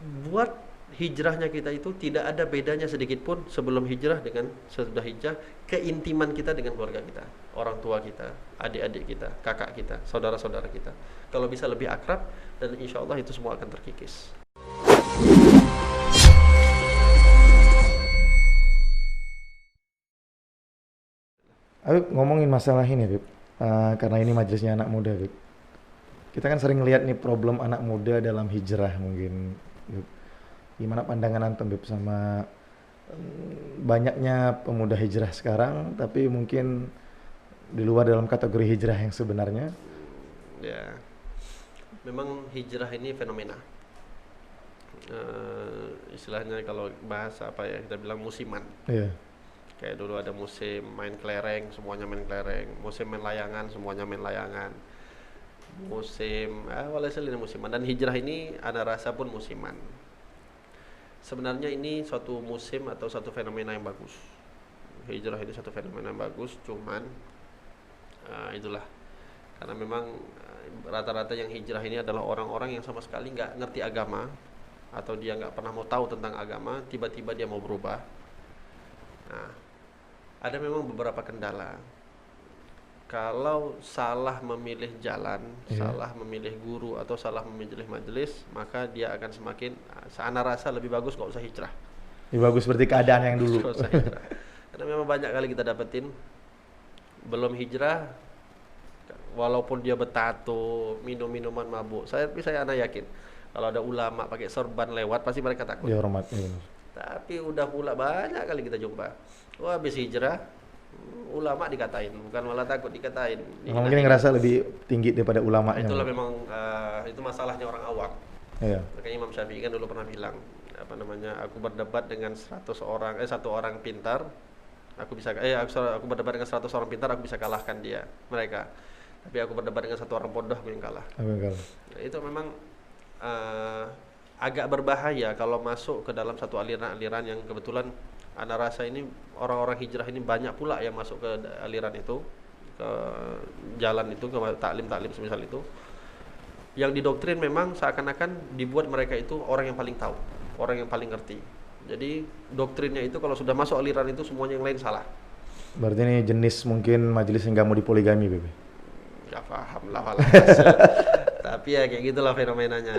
buat hijrahnya kita itu tidak ada bedanya sedikit pun sebelum hijrah dengan sesudah hijrah. Keintiman kita dengan keluarga kita, orang tua kita, adik-adik kita, kakak kita, saudara-saudara kita, kalau bisa lebih akrab, dan insya Allah itu semua akan terkikis. Habib, ngomongin masalah ini, Habib. Karena ini majelisnya anak muda, Habib. Kita kan sering lihat nih problem anak muda dalam hijrah mungkin, Habib. Gimana pandangan antum, Habib, sama banyaknya pemuda hijrah sekarang, tapi mungkin di luar dalam kategori hijrah yang sebenarnya? Ya, memang hijrah ini fenomena. Istilahnya kalau bahasa apa ya, kita bilang musiman. Iya. Kayak dulu ada musim main kelereng, semuanya main kelereng. Musim main layangan, semuanya main layangan. Musim, walhasil ini musiman. Dan hijrah ini ada rasa pun musiman. Sebenarnya ini suatu musim atau satu fenomena yang bagus. Hijrah ini satu fenomena yang bagus, cuman itulah. Karena memang rata-rata yang hijrah ini adalah orang-orang yang sama sekali nggak ngerti agama, atau dia nggak pernah mau tahu tentang agama, tiba-tiba dia mau berubah. Nah, ada memang beberapa kendala. Kalau salah memilih jalan, salah memilih guru, atau salah memilih majelis, maka dia akan semakin, ana rasa lebih bagus nggak usah hijrah. Lebih bagus seperti keadaan yang dulu. Nggak usah hijrah. Karena memang banyak kali kita dapetin belum hijrah, walaupun dia bertato, minum minuman mabuk. Saya anak yakin kalau ada ulama pakai sorban lewat pasti mereka takut. Ya, hormat. Ya, Tapi udah pula banyak kali kita jumpa. Wah, habis hijrah, ulama dikatain, bukan malah takut dikatain. mungkin ngerasa lebih tinggi daripada ulamanya. Itulah memang itu masalahnya orang awam. Iya. Makanya Imam Syafi'i kan dulu pernah bilang, apa namanya, aku berdebat dengan 100 orang, satu orang pintar, aku berdebat dengan 100 orang pintar, aku bisa kalahkan mereka. Tapi aku berdebat dengan satu orang bodoh, aku yang kalah. Nah, itu memang agak berbahaya kalau masuk ke dalam satu aliran-aliran yang kebetulan ana rasa ini orang-orang hijrah ini banyak pula yang masuk ke aliran itu, ke jalan itu, ke taklim-taklim semisal itu, yang didoktrin memang seakan-akan dibuat mereka itu orang yang paling tahu, orang yang paling ngerti. Jadi doktrinnya itu kalau sudah masuk aliran itu semuanya yang lain salah. Berarti ini jenis mungkin majelis yang nggak mau dipoligami, Bebe. Gak paham lah. Tapi ya kayak gitulah fenomenanya.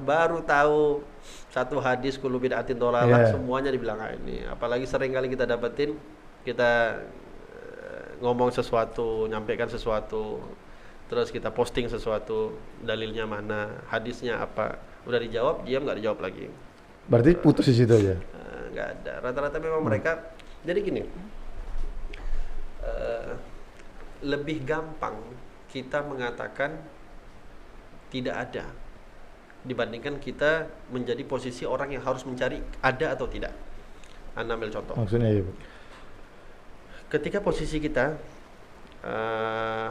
Baru tahu satu hadis kullu bid'atin dhalalah, semuanya dibilang ini. Apalagi sering kali kita dapetin, kita ngomong sesuatu, nyampaikan sesuatu, terus kita posting sesuatu, dalilnya mana, hadisnya apa, udah dijawab, diam, nggak dijawab lagi. Berarti putus di situ aja? Nggak ada. Rata-rata memang mereka. Jadi gini, lebih gampang kita mengatakan tidak ada dibandingkan kita menjadi posisi orang yang harus mencari ada atau tidak. Anda ambil contoh. Maksudnya ya, Bu? Ketika posisi kita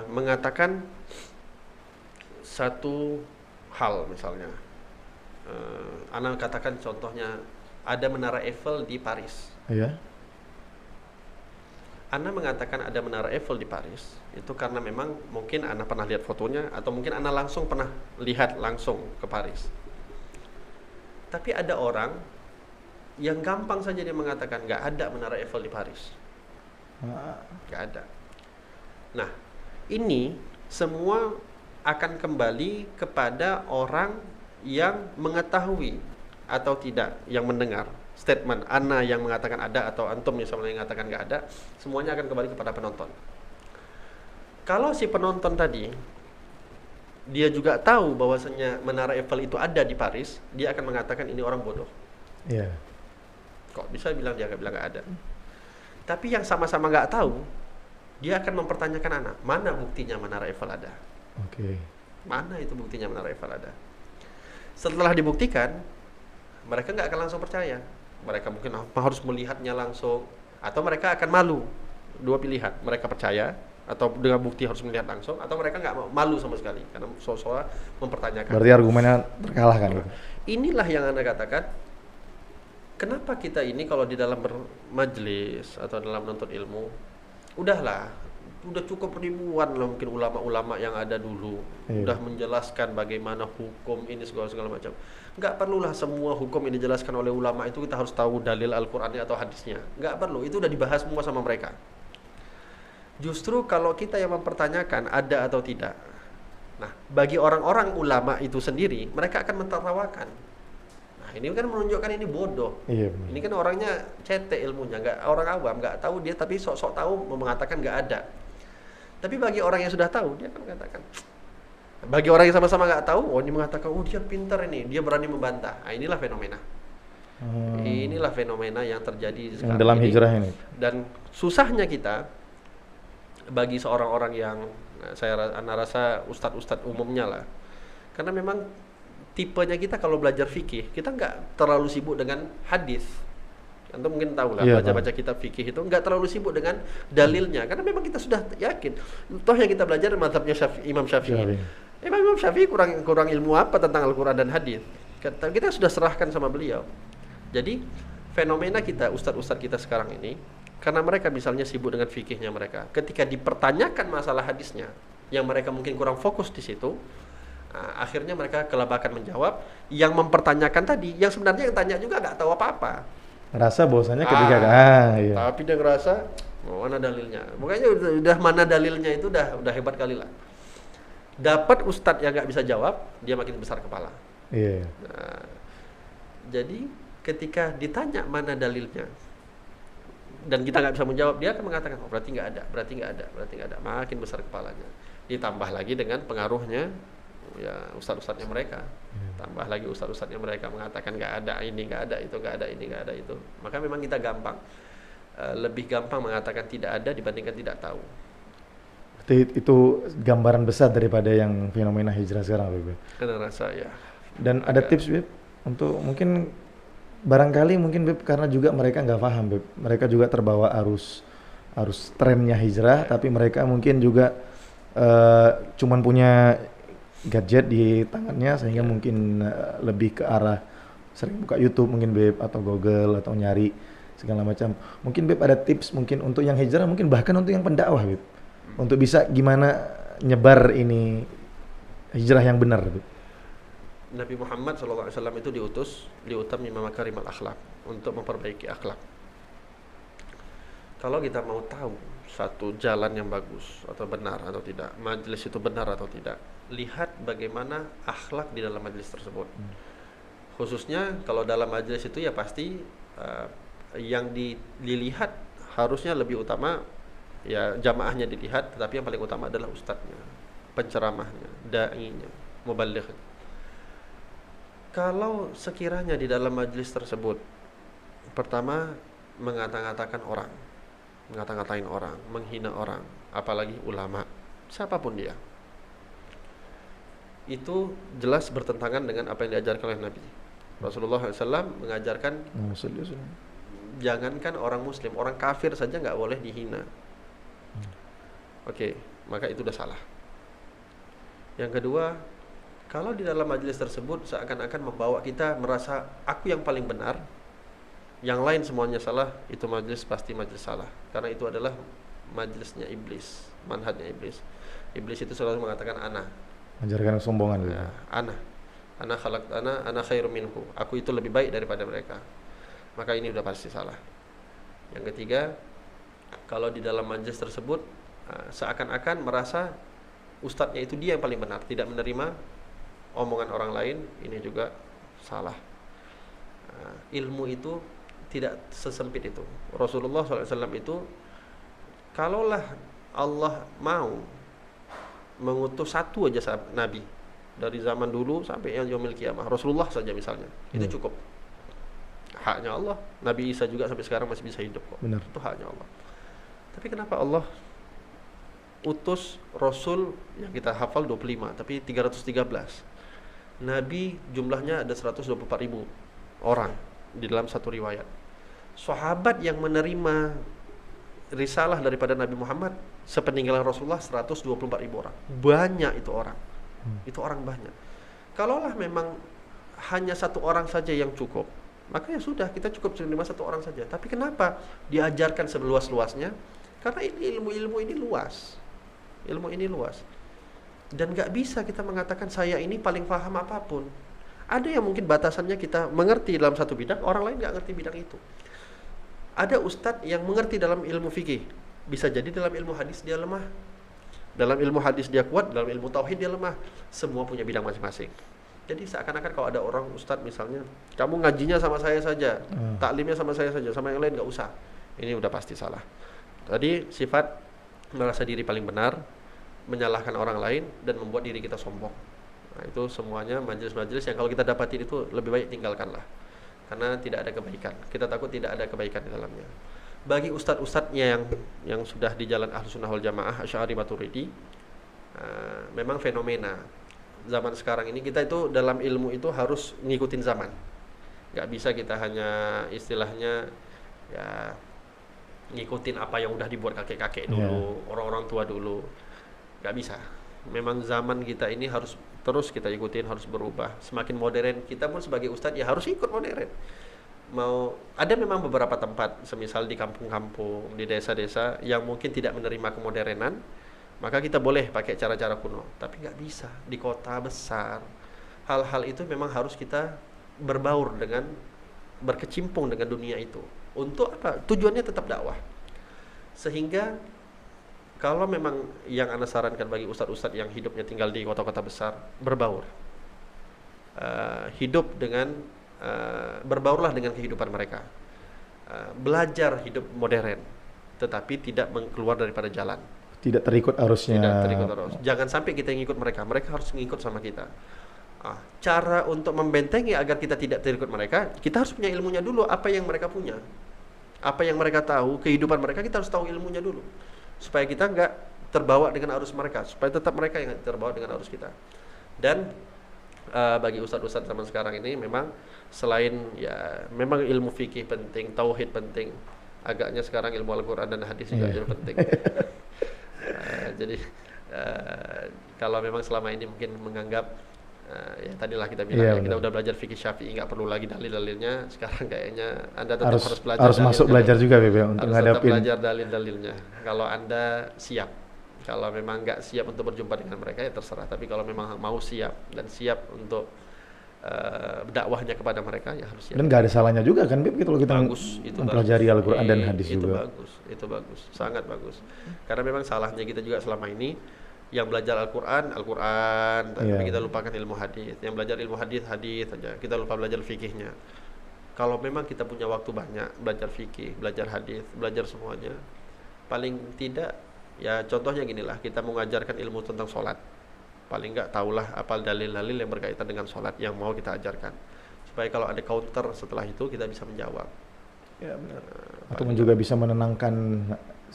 mengatakan satu hal, misalnya Anda katakan contohnya ada menara Eiffel di Paris. Iya. Anda mengatakan ada menara Eiffel di Paris itu karena memang mungkin Anda pernah lihat fotonya, atau mungkin Anda langsung pernah lihat langsung ke Paris. Tapi ada orang yang gampang saja dia mengatakan nggak ada menara Eiffel di Paris, nggak ada. Nah, ini semua akan kembali kepada orang yang mengetahui atau tidak, yang mendengar statement Ana yang mengatakan ada atau antum misalnya yang mengatakan nggak ada. Semuanya akan kembali kepada penonton. Kalau si penonton tadi dia juga tahu bahwasanya menara Eiffel itu ada di Paris, dia akan mengatakan ini orang bodoh. Iya. Kok bisa bilang nggak ada? Tapi yang sama-sama nggak tahu, dia akan mempertanyakan anak, mana buktinya menara Eiffel ada? Oke. Mana itu buktinya menara Eiffel ada? Setelah dibuktikan, mereka nggak akan langsung percaya. Mereka mungkin harus melihatnya langsung, atau mereka akan malu. Dua pilihan, mereka percaya atau dengan bukti harus melihat langsung, atau mereka nggak malu sama sekali karena soal mempertanyakan. Berarti argumennya terkalahkan gitu. Inilah yang Anda katakan, kenapa kita ini kalau di dalam bermajlis atau dalam menuntut ilmu, udahlah udah cukup ribuan lah mungkin ulama-ulama yang ada dulu. Iya. Udah menjelaskan bagaimana hukum ini segala macam. Nggak perlulah semua hukum ini dijelaskan oleh ulama itu kita harus tahu dalil Al-Qur'annya atau hadisnya. Nggak perlu, itu udah dibahas semua sama mereka. Justru kalau kita yang mempertanyakan ada atau tidak. Nah, bagi orang-orang ulama itu sendiri, mereka akan mentertawakan. Nah, ini kan menunjukkan ini bodoh. Iya, benar. Ini kan orangnya cetek ilmunya, nggak orang awam, nggak tahu dia tapi sok-sok tahu mengatakan nggak ada. Tapi bagi orang yang sudah tahu, dia akan mengatakan. Bagi orang yang sama-sama nggak tahu, oh ini mengatakan, oh dia pintar ini, dia berani membantah. Nah, inilah fenomena. Inilah fenomena yang terjadi Yang dalam ini. hijrah ini. Dan susahnya kita bagi seorang orang yang Anda rasa ustadz-ustadz umumnya lah, karena memang tipenya kita kalau belajar fikih kita nggak terlalu sibuk dengan hadis. Anda mungkin tahu lah, baca-baca kitab fikih itu nggak terlalu sibuk dengan dalilnya, karena memang kita sudah yakin. Toh yang kita belajar mazhabnya Imam Syafi'i. Imam Syafi'i kurang ilmu apa tentang Al-Quran dan hadis. Kita sudah serahkan sama beliau. Jadi fenomena kita, ustadz-ustadz kita sekarang ini, karena mereka misalnya sibuk dengan fikihnya mereka, ketika dipertanyakan masalah hadisnya, yang mereka mungkin kurang fokus di situ, akhirnya mereka kelabakan menjawab. Yang mempertanyakan tadi, yang sebenarnya yang tanya juga nggak tahu apa-apa. Ngerasa bahwasanya ketika iya. Tapi dia ngerasa, oh, mana dalilnya? Pokoknya udah mana dalilnya itu udah hebat kali lah. Dapat ustadz yang nggak bisa jawab, dia makin besar kepala. Iya. Nah, jadi ketika ditanya mana dalilnya, dan kita nggak bisa menjawab, dia akan mengatakan, oh berarti nggak ada, makin besar kepalanya. Ditambah lagi dengan pengaruhnya ya ustadz-ustadznya mereka, tambah lagi ustadz-ustadznya mereka mengatakan nggak ada ini, nggak ada itu, nggak ada ini, nggak ada itu. Maka memang kita lebih gampang mengatakan tidak ada dibandingkan tidak tahu. Itu gambaran besar daripada yang fenomena hijrah sekarang, Beb. Karena rasa ya. Dan ada tips, Beb, untuk mungkin barangkali Beb, karena juga mereka nggak paham, Beb. Mereka juga terbawa arus trennya hijrah, tapi mereka mungkin juga cuman punya gadget di tangannya, sehingga mungkin lebih ke arah sering buka YouTube mungkin, Beb, atau Google, atau nyari segala macam. Mungkin Beb ada tips mungkin untuk yang hijrah, mungkin bahkan untuk yang pendakwah, Beb, untuk bisa gimana nyebar ini hijrah yang benar, Beb. Nabi Muhammad SAW itu diutus liutamima makarimal akhlak, untuk memperbaiki akhlak. Kalau kita mau tahu satu jalan yang bagus atau benar atau tidak, majelis itu benar atau tidak, lihat bagaimana akhlak di dalam majelis tersebut. Khususnya kalau dalam majelis itu ya pasti yang dilihat harusnya lebih utama ya jamaahnya dilihat, tetapi yang paling utama adalah ustadznya, penceramahnya, da'inya, muballighnya. Kalau sekiranya di dalam majelis tersebut pertama mengata-ngatakan orang, ngata-ngatain orang, menghina orang, apalagi ulama, siapapun dia, itu jelas bertentangan dengan apa yang diajarkan oleh Nabi. Rasulullah SAW mengajarkan jangankan orang muslim, orang kafir saja nggak boleh dihina. Oke, maka itu udah salah. Yang kedua, kalau di dalam majelis tersebut seakan-akan membawa kita merasa aku yang paling benar, yang lain semuanya salah, itu majelis pasti majelis salah, karena itu adalah majelisnya iblis, manhajnya iblis. Iblis itu selalu mengatakan ana, mengajarkan kesombongan, ya, ana khalaqtana ana khairum minhu, aku itu lebih baik daripada mereka. Maka ini udah pasti salah. Yang ketiga, kalau di dalam majelis tersebut seakan-akan merasa ustadznya itu dia yang paling benar, tidak menerima omongan orang lain, ini juga salah. Ilmu itu tidak sesempit itu. Rasulullah SAW itu, kalaulah Allah mau mengutus satu aja nabi dari zaman dulu sampai yang yaumil kiamah, Rasulullah saja misalnya, itu cukup. Haknya Allah. Nabi Isa juga sampai sekarang masih bisa hidup kok. Benar. Itu haknya Allah. Tapi kenapa Allah utus Rasul yang kita hafal 25 tapi 313? Nabi jumlahnya ada 124.000 orang di dalam satu riwayat. Sahabat yang menerima risalah daripada Nabi Muhammad sepeninggalan Rasulullah 124.000 orang. Banyak itu orang. Itu orang banyak. Kalaulah memang hanya satu orang saja yang cukup, maka ya sudah, kita cukup menerima satu orang saja. Tapi kenapa diajarkan seluas-luasnya? Karena ini ilmu ini luas. Ilmu ini luas. Dan nggak bisa kita mengatakan saya ini paling paham apapun. Ada yang mungkin batasannya kita mengerti dalam satu bidang, orang lain nggak ngerti bidang itu. Ada ustadz yang mengerti dalam ilmu fikih, bisa jadi dalam ilmu hadis dia lemah. Dalam ilmu hadis dia kuat, dalam ilmu tauhid dia lemah. Semua punya bidang masing-masing. Jadi seakan-akan kalau ada orang ustadz misalnya, kamu ngajinya sama saya saja, taklimnya sama saya saja, sama yang lain nggak usah. Ini udah pasti salah. Tadi sifat merasa diri paling benar, menyalahkan orang lain, dan membuat diri kita sombong. Nah, itu semuanya majelis-majelis yang kalau kita dapatin itu lebih baik tinggalkanlah. Karena tidak ada kebaikan. Kita takut tidak ada kebaikan di dalamnya. Bagi ustadz-ustadznya yang sudah di jalan Ahlussunnah wal Jamaah, Asy'ari Maturidi, memang fenomena zaman sekarang ini kita itu dalam ilmu itu harus ngikutin zaman. Gak bisa kita hanya istilahnya ya ngikutin apa yang udah dibuat kakek-kakek dulu, orang-orang tua dulu. Gak bisa. Memang zaman kita ini harus terus kita ikutin, harus berubah. Semakin modern, kita pun sebagai ustadz ya harus ikut modern. Mau ada memang beberapa tempat, semisal di kampung-kampung, di desa-desa yang mungkin tidak menerima kemodernan, maka kita boleh pakai cara-cara kuno. Tapi nggak bisa di kota besar. Hal-hal itu memang harus kita berbaur dengan, berkecimpung dengan dunia itu. Untuk apa? Tujuannya tetap dakwah. Sehingga kalau memang yang Anda sarankan bagi ustadz-ustadz yang hidupnya tinggal di kota-kota besar, berbaur. Hidup dengan, berbaurlah dengan kehidupan mereka. Belajar hidup modern, tetapi tidak keluar daripada jalan. Tidak terikut arusnya. Tidak terikut arus. Jangan sampai kita ngikut mereka, mereka harus ngikut sama kita. Cara untuk membentengi agar kita tidak terikut mereka, kita harus punya ilmunya dulu, apa yang mereka punya. Apa yang mereka tahu, kehidupan mereka, kita harus tahu ilmunya dulu. Supaya kita nggak terbawa dengan arus mereka, supaya tetap mereka yang terbawa dengan arus kita. Dan bagi ustadz-ustadz zaman sekarang ini memang selain ya memang ilmu fikih penting, tauhid penting, agaknya sekarang ilmu Al-Quran dan hadis juga penting. Jadi kalau memang selama ini mungkin menganggap ya tadilah kita bilang kita udah belajar fikih Syafi'i nggak perlu lagi dalil-dalilnya, sekarang kayaknya Anda tetap harus belajar, harus masuk belajar juga Bebe untuk ngadapin. Harus tetap belajar dalil-dalilnya kalau Anda siap. Kalau memang nggak siap untuk berjumpa dengan mereka ya terserah, tapi kalau memang mau siap dan siap untuk dakwahnya kepada mereka ya harus siap. Dan nggak ada salahnya juga kan Beb kalau kita mempelajari Al-Quran dan hadis itu juga. Itu bagus, sangat bagus. Karena memang salahnya kita juga selama ini yang belajar Al-Quran, tapi kita lupakan ilmu hadis. Yang belajar ilmu hadis saja, kita lupa belajar fikihnya. Kalau memang kita punya waktu banyak belajar fikih, belajar hadis, belajar semuanya, paling tidak ya contohnya ginilah, kita mengajarkan ilmu tentang sholat, paling nggak tahulah apal dalil-dalil yang berkaitan dengan sholat yang mau kita ajarkan, supaya kalau ada counter setelah itu kita bisa menjawab. Ya benar. Atau juga bisa menenangkan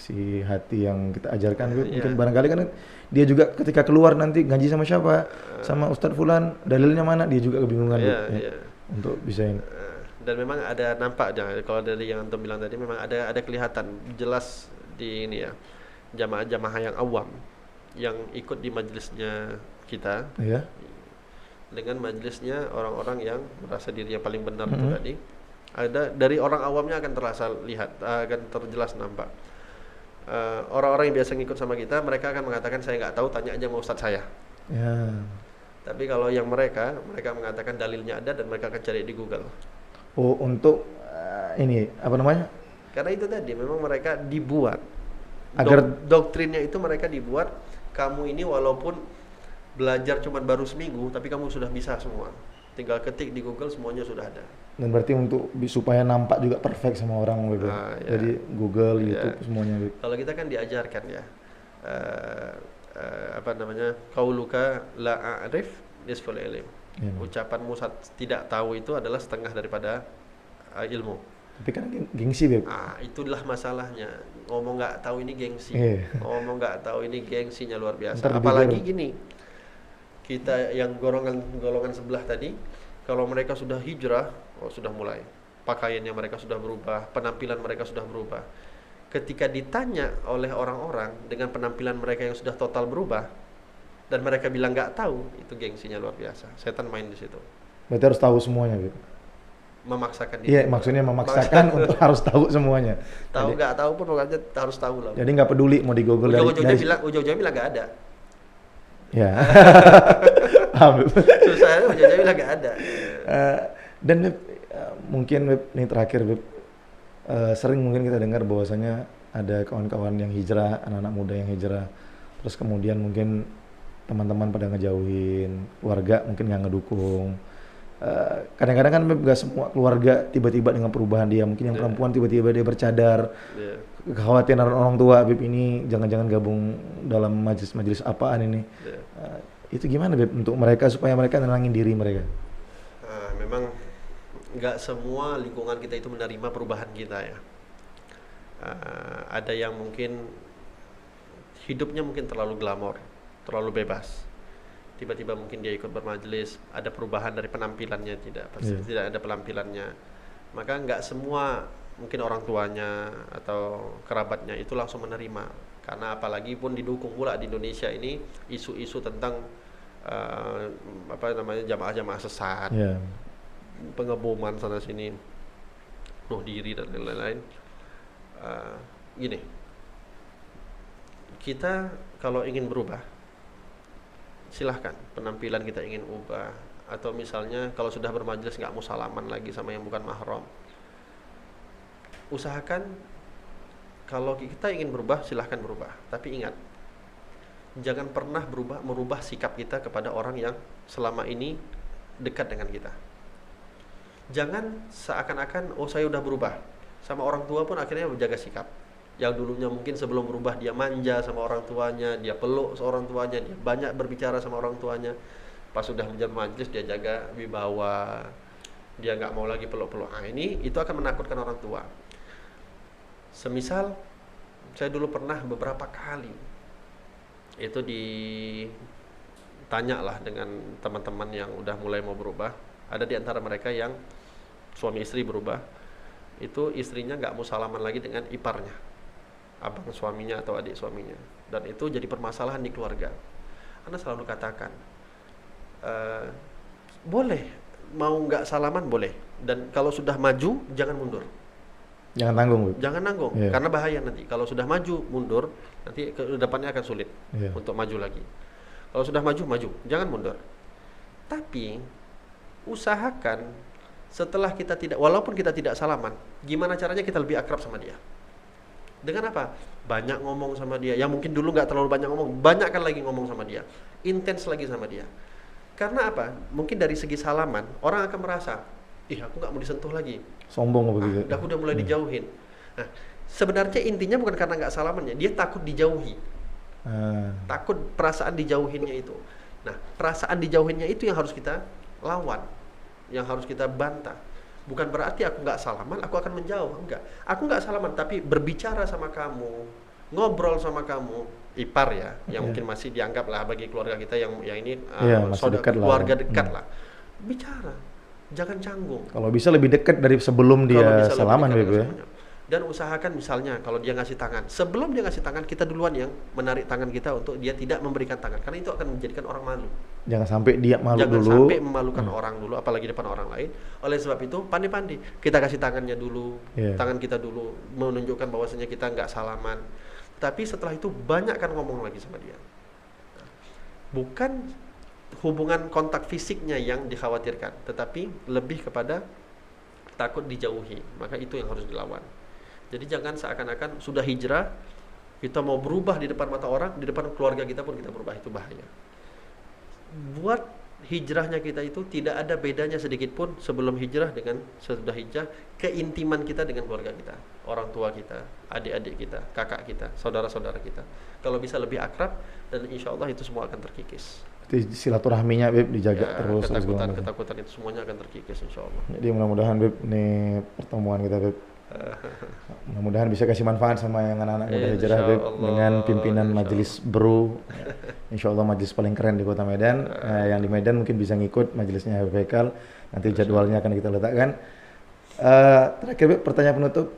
si hati yang kita ajarkan. Mungkin barangkali kan dia juga ketika keluar nanti ngaji sama siapa, sama Ustadz Fulan, dalilnya mana, dia juga kebingungan untuk bisa ini. Dan memang ada nampak, kalau dari yang Antum bilang tadi, memang ada kelihatan jelas di ini ya, jamaah-jamaah yang awam yang ikut di majelisnya kita, dengan majelisnya orang-orang yang merasa dirinya paling benar itu tadi. Ada dari orang awamnya akan terasa akan terjelas nampak. Orang-orang yang biasa ngikut sama kita, mereka akan mengatakan saya nggak tahu, tanya aja sama ustadz saya. Tapi kalau yang mereka mengatakan dalilnya ada dan mereka akan cari di Google. Oh, untuk ini apa namanya? Karena itu tadi memang mereka dibuat agar doktrinnya itu mereka dibuat, kamu ini walaupun belajar cuma baru seminggu tapi kamu sudah bisa semua. Tinggal ketik di Google, semuanya sudah ada. Dan berarti untuk supaya nampak juga perfect sama orang gitu. Jadi Google, YouTube semuanya gitu. Kalau kita kan diajarkan ya, apa namanya, qauluka la a'rif nisful ilm. Ucapanmu tidak tahu itu adalah setengah daripada ilmu. Tapi kan gengsi Beb. Itulah masalahnya. Ngomong nggak tahu ini gengsi. Ngomong nggak tahu ini gengsinya luar biasa. Apalagi gini, kita yang golongan sebelah tadi, kalau mereka sudah hijrah, sudah mulai pakaiannya mereka sudah berubah, penampilan mereka sudah berubah. Ketika ditanya oleh orang-orang dengan penampilan mereka yang sudah total berubah dan mereka bilang nggak tahu, itu gengsinya luar biasa. Setan main di situ. Berarti harus tahu semuanya gitu. memaksakan Iya, diri. maksudnya memaksakan untuk harus tahu semuanya. Tahu Jadi, nggak tahu pun pokoknya harus tahu lah. jadi nggak peduli mau di Google Ujung-ujungnya bilang nggak ada. ya. Paham, Beb. Susahnya ujung-ujungnya bilang nggak ada. Eh, dan Beb, mungkin Beb, ini terakhir Beb, sering mungkin kita dengar bahwasanya ada kawan-kawan yang hijrah, anak-anak muda yang hijrah, terus kemudian mungkin teman-teman pada ngejauhin, keluarga mungkin nggak ngedukung. Kadang-kadang kan Beb, gak semua keluarga tiba-tiba dengan perubahan dia, mungkin yang perempuan tiba-tiba dia bercadar, kekhawatiran orang tua Beb ini jangan-jangan gabung dalam majelis-majelis apaan ini. Itu gimana Beb untuk mereka supaya mereka nenangin diri mereka? Memang nggak semua lingkungan kita itu menerima perubahan kita ya. Ada yang mungkin hidupnya mungkin terlalu glamor, terlalu bebas. Tiba-tiba mungkin dia ikut bermajelis, ada perubahan dari penampilannya, tidak ada penampilannya. Maka nggak semua mungkin orang tuanya atau kerabatnya itu langsung menerima. Karena apalagi pun didukung pula di Indonesia ini isu-isu tentang jamaah-jamaah sesat, pengeboman sana sini, bunuh diri dan lain-lain. Gini, kita kalau ingin berubah, silahkan penampilan kita ingin ubah, atau misalnya kalau sudah bermajelis nggak mau salaman lagi sama yang bukan mahram. Usahakan kalau kita ingin berubah, silahkan berubah, tapi ingat, jangan pernah merubah sikap kita kepada orang yang selama ini dekat dengan kita. Jangan seakan-akan saya udah berubah, sama orang tua pun akhirnya menjaga sikap. Yang dulunya mungkin sebelum berubah dia manja sama orang tuanya, dia peluk seorang tuanya, dia banyak berbicara sama orang tuanya. Pas sudah menjadi majelis dia jaga wibawa, dia nggak mau lagi peluk-peluk. Itu akan menakutkan orang tua. Semisal saya dulu pernah beberapa kali itu ditanya lah dengan teman-teman yang udah mulai mau berubah. Ada di antara mereka yang suami istri berubah, itu istrinya nggak mau salaman lagi dengan iparnya, abang suaminya atau adik suaminya, dan itu jadi permasalahan di keluarga. Anda selalu katakan, boleh mau nggak salaman boleh, dan kalau sudah maju jangan mundur, jangan tanggung, jangan nanggung, karena bahaya nanti. Kalau sudah maju mundur, nanti ke depannya akan sulit untuk maju lagi. Kalau sudah maju, jangan mundur. Tapi usahakan setelah kita walaupun kita tidak salaman, gimana caranya kita lebih akrab sama dia. Dengan apa? Banyak ngomong sama dia. Yang mungkin dulu nggak terlalu banyak ngomong, banyakkan lagi ngomong sama dia, intens lagi sama dia. Karena apa? Mungkin dari segi salaman orang akan merasa, aku nggak mau disentuh lagi, sombong begitu. Aku udah mulai dijauhin. Nah, sebenarnya intinya bukan karena nggak salamannya, dia takut dijauhi, takut perasaan dijauhinnya itu. Nah, perasaan dijauhinnya itu yang harus kita lawan, yang harus kita bantah. Bukan berarti aku nggak salaman, aku akan menjauh. Enggak, aku nggak salaman, tapi berbicara sama kamu, ngobrol sama kamu, ipar ya, yang mungkin masih dianggap lah bagi keluarga kita yang ini saudara keluarga dekat lah. Bicara, jangan canggung. Kalau bisa lebih dekat dari sebelum dia salaman, Beb. Dan usahakan misalnya kalau dia ngasih tangan, sebelum dia ngasih tangan, kita duluan yang menarik tangan kita untuk dia tidak memberikan tangan, karena itu akan menjadikan orang malu. Jangan sampai dia malu Jangan dulu. sampai memalukan orang dulu, apalagi depan orang lain. Oleh sebab itu, pandai-pandai kita kasih tangannya dulu, tangan kita dulu, menunjukkan bahwasanya kita nggak salaman. Tapi setelah itu banyakkan ngomong lagi sama dia. Bukan hubungan kontak fisiknya yang dikhawatirkan, tetapi lebih kepada takut dijauhi. Maka itu yang harus dilawan. Jadi jangan seakan-akan sudah hijrah, kita mau berubah di depan mata orang, di depan keluarga kita pun kita berubah, itu bahaya. Buat hijrahnya kita itu tidak ada bedanya sedikit pun sebelum hijrah dengan sesudah hijrah, keintiman kita dengan keluarga kita, orang tua kita, adik-adik kita, kakak kita, saudara-saudara kita. Kalau bisa lebih akrab, dan insya Allah itu semua akan terkikis. Silaturahminya, Beb, dijaga terus. Ketakutan itu semuanya akan terkikis insya Allah. Jadi mudah-mudahan, Beb, nih pertemuan kita, Beb, mudah-mudahan bisa kasih manfaat sama yang anak-anak muda hijrah, Beb, dengan pimpinan majelis Bro. Insya Allah majelis paling keren di Kota Medan. Yang di Medan mungkin bisa ngikut majelisnya Habib Haikal. Nanti jadwalnya akan kita letakkan. Terakhir, Beb, pertanyaan penutup.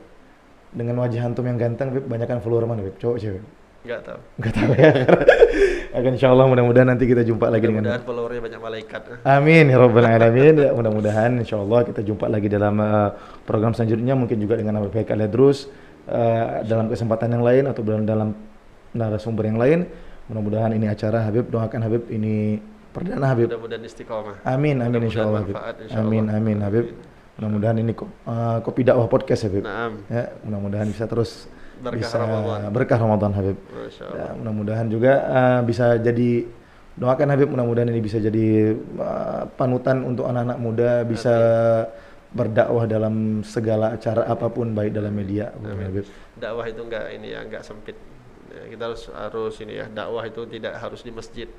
Dengan wajah antum yang ganteng, Beb, banyakkan follower mana, Beb? Cowok cewek? Nggak tahu. Nggak tahu ya. Akan insya Allah mudah-mudahan nanti kita jumpa lagi dengan. Mudah-mudahan followernya banyak malaikat. Amin ya rabbal alamin. Ya, mudah-mudahan insya Allah kita jumpa lagi dalam program selanjutnya, mungkin juga dengan Habib Haikal Idrus dalam kesempatan yang lain atau dalam narasumber yang lain. Mudah-mudahan ini acara Habib, doakan Habib ini perdana Habib. Mudah-mudahan istiqomah. Amin insya Allah Habib. Amin Habib. Mudah-mudahan ini Kopi Dakwah Podcast Habib. Naam. Ya, mudah-mudahan bisa terus berkah Ramadan Habib. Ya, mudah-mudahan juga bisa jadi, doakan Habib, mudah-mudahan ini bisa jadi panutan untuk anak-anak muda, bisa berdakwah dalam segala acara apapun, baik dalam media. Habib. Dakwah itu enggak sempit. Ya, kita harus ini ya, dakwah itu tidak harus di masjid.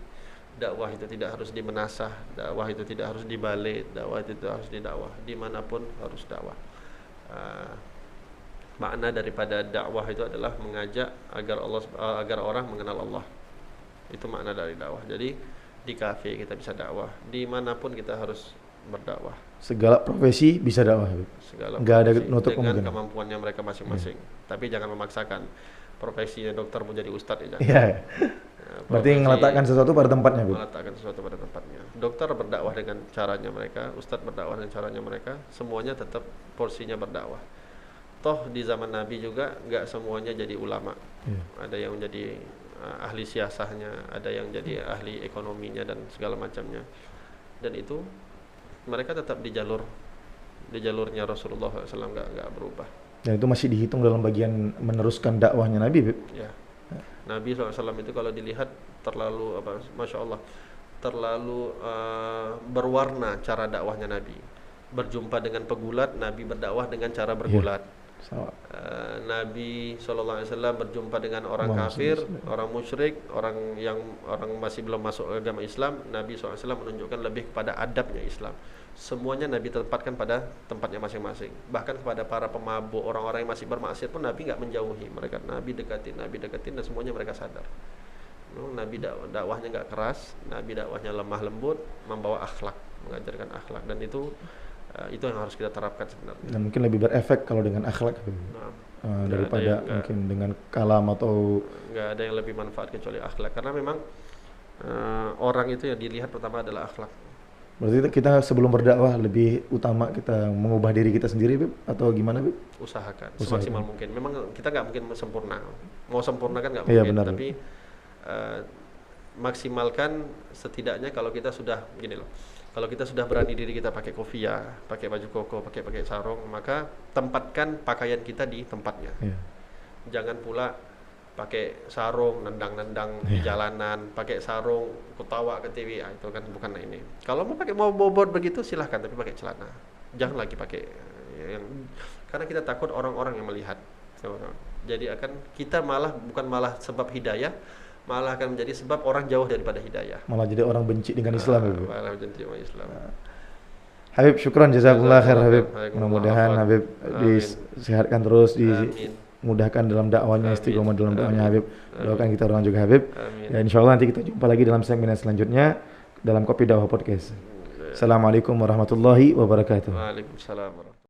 Dakwah itu tidak harus di menasah, dakwah itu tidak harus di balik, dakwah itu harus di dakwah, dimanapun harus dakwah. Makna daripada dakwah itu adalah mengajak agar orang mengenal Allah. Itu makna dari dakwah. Jadi di kafe kita bisa dakwah, dimanapun kita harus berdakwah. Segala profesi bisa dakwah. Nggak ada nutup dengan kemungkinan. kemampuannya mereka masing-masing. Tapi jangan memaksakan. Profesinya dokter mau jadi ustadz ya jangan. Yeah. Berarti meletakkan sesuatu pada tempatnya, Bu. Meletakkan sesuatu pada tempatnya. Dokter berdakwah dengan caranya mereka, ustadz berdakwah dengan caranya mereka, semuanya tetap porsinya berdakwah. Toh di zaman Nabi juga nggak semuanya jadi ulama. Ada yang jadi ahli siasahnya, ada yang jadi ahli ekonominya dan segala macamnya. Dan itu mereka tetap di jalurnya Rasulullah SAW, nggak berubah. Dan itu masih dihitung dalam bagian meneruskan dakwahnya Nabi, Bib. Ya. Nabi SAW itu kalau dilihat terlalu Masya Allah, terlalu berwarna cara dakwahnya Nabi. Berjumpa dengan pegulat, Nabi berdakwah dengan cara bergulat. Nabi SAW berjumpa dengan orang kafir, orang musyrik, orang masih belum masuk agama Islam. Nabi SAW menunjukkan lebih kepada adabnya Islam. Semuanya Nabi tempatkan pada tempatnya masing-masing. Bahkan kepada para pemabuk, orang-orang yang masih bermaksiat pun Nabi nggak menjauhi mereka. Nabi dekatin dan semuanya mereka sadar. Nabi dakwahnya nggak keras, Nabi dakwahnya lemah lembut, membawa akhlak, mengajarkan akhlak, dan itu yang harus kita terapkan sebenarnya. Dan mungkin lebih berefek kalau dengan akhlak daripada mungkin dengan kalam atau nggak ada yang lebih manfaat kecuali akhlak. Karena memang orang itu yang dilihat pertama adalah akhlak. Berarti kita sebelum berdakwah lebih utama kita mengubah diri kita sendiri, Bib? Atau gimana, Bib? Usahakan semaksimal mungkin. Memang kita nggak mungkin sempurna. Mau sempurna kan nggak mungkin. Benar. Tapi maksimalkan setidaknya kalau kita sudah gini loh. Kalau kita sudah berani diri kita pakai kopiah, pakai baju koko, pakai sarung, maka tempatkan pakaian kita di tempatnya. Jangan pula pakai sarung nendang-nendang di jalanan, pakai sarung ketawa ke TV, itu kan bukan ini. Kalau mau bobot begitu silahkan, tapi pakai celana. Jangan lagi pakai karena kita takut orang-orang yang melihat. Jadi kita bukan malah sebab hidayah, malah akan menjadi sebab orang jauh daripada hidayah. Malah jadi orang benci dengan Islam, Ibu. Malah benci dengan Islam. Habib, syukran, jazakumullah khair Habib. Mudah-mudahan Habib disehatkan terus, dimudahkan dalam dakwahnya, istiqomah dalam dakwahnya Habib. Doakan kita orang juga Habib. Ya, insyaallah nanti kita jumpa lagi dalam segmen selanjutnya dalam Kopi Dakwah Podcast. Assalamualaikum warahmatullahi wabarakatuh. Waalaikumsalam.